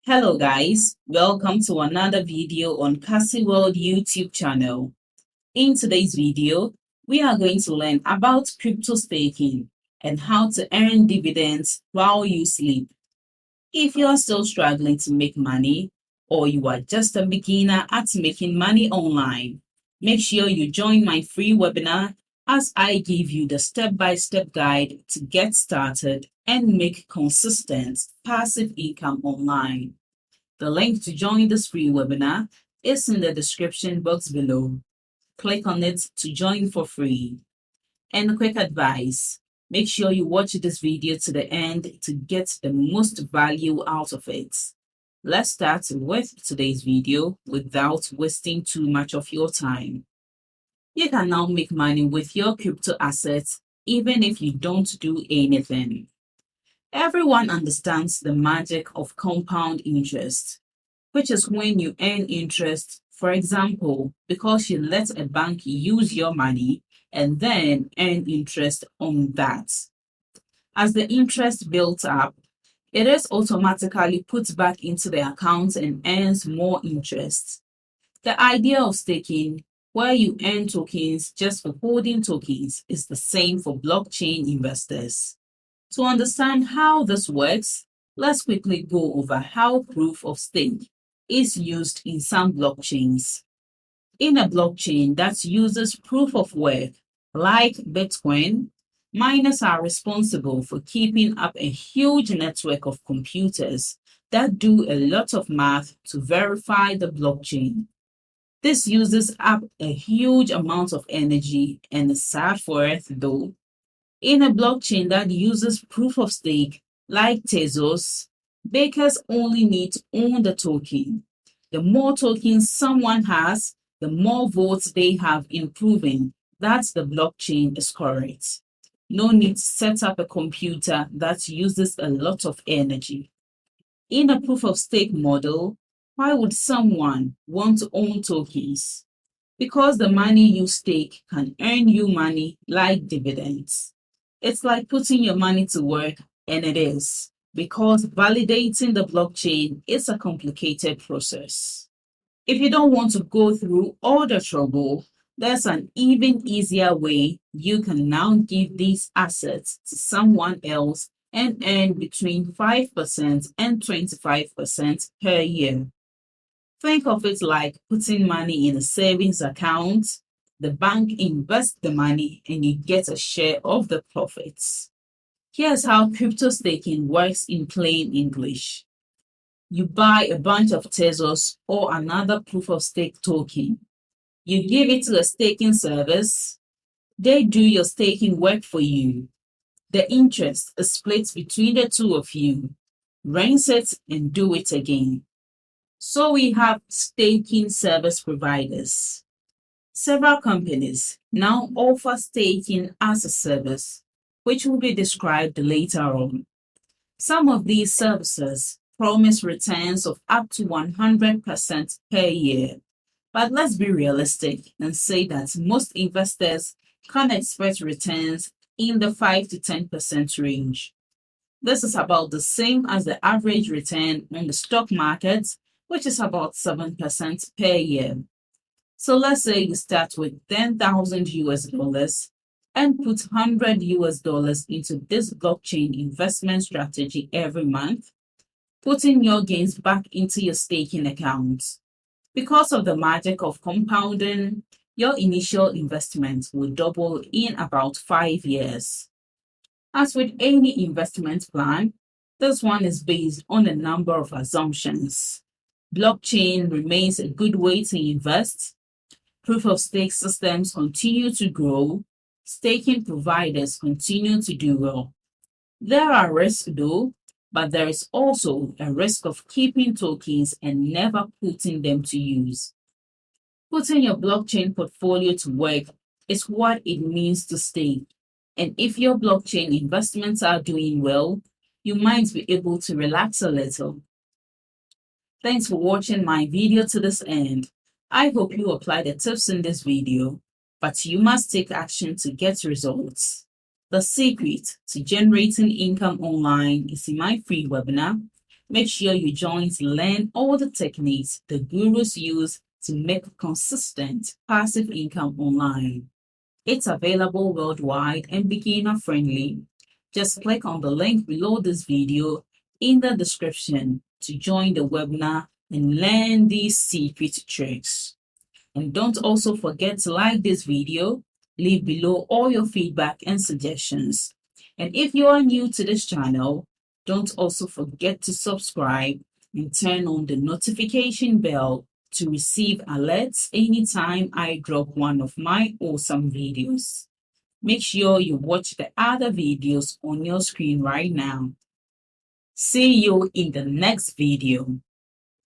Hello guys, welcome to another video on Cassy World YouTube channel. In today's video, we are going to learn about crypto staking and how to earn dividends while you sleep. If you are still struggling to make money or you are just a beginner at making money online, make sure you join my free webinar as I give you the step-by-step guide to get started and make consistent passive income online. The link to join this free webinar is in the description box below. Click on it to join for free. And a quick advice, make sure you watch this video to the end to get the most value out of it. Let's start with today's video without wasting too much of your time. You can now make money with your crypto assets even if you don't do anything. Everyone understands the magic of compound interest, which is when you earn interest, for example, because you let a bank use your money and then earn interest on that. As the interest builds up, it is automatically put back into the account and earns more interest. The idea of staking, where you earn tokens just for holding tokens, is the same for blockchain investors. To understand how this works, let's quickly go over how proof of stake is used in some blockchains. In a blockchain that uses proof of work, like Bitcoin, miners are responsible for keeping up a huge network of computers that do a lot of math to verify the blockchain. This uses up a huge amount of energy and is sad for it though. In a blockchain that uses proof of stake, like Tezos, bakers only need to own the token. The more tokens someone has, the more votes they have in proving that the blockchain is correct. No need to set up a computer that uses a lot of energy. In a proof of stake model, why would someone want to own tokens? Because the money you stake can earn you money like dividends. It's like putting your money to work, and it is, because validating the blockchain is a complicated process. If you don't want to go through all the trouble, there's an even easier way. You can now give these assets to someone else and earn between 5% and 25% per year. Think of it like putting money in a savings account. The bank invests the money and you get a share of the profits. Here's how crypto staking works in plain English. You buy a bunch of Tezos or another proof of stake token. You give it to a staking service. They do your staking work for you. The interest is split between the two of you. Rinse it and do it again. So we have staking service providers. Several companies now offer staking as a service, which will be described later on. Some of these services promise returns of up to 100% per year. But let's be realistic and say that most investors can expect returns in the 5 to 10% range. This is about the same as the average return on the stock market, which is about 7% per year. So let's say you start with 10,000 US dollars and put 100 US dollars into this blockchain investment strategy every month, putting your gains back into your staking account. Because of the magic of compounding, your initial investment will double in about 5 years. As with any investment plan, this one is based on a number of assumptions. Blockchain remains a good way to invest. Proof of stake systems continue to grow. Staking providers continue to do well. There are risks though, but there is also a risk of keeping tokens and never putting them to use. Putting your blockchain portfolio to work is what it means to stake. And if your blockchain investments are doing well, you might be able to relax a little. Thanks for watching my video to this end. I hope you apply the tips in this video, but you must take action to get results. The secret to generating income online is in my free webinar, Make sure you join to learn all the techniques the gurus use to make consistent passive income online. It's available worldwide and beginner friendly. Just click on the link below this video in the description to join the webinar and learn these secret tricks. And don't also forget to like this video, leave below all your feedback and suggestions. And if you are new to this channel, don't also forget to subscribe and turn on the notification bell to receive alerts anytime I drop one of my awesome videos. Make sure you watch the other videos on your screen right now. See you in the next video.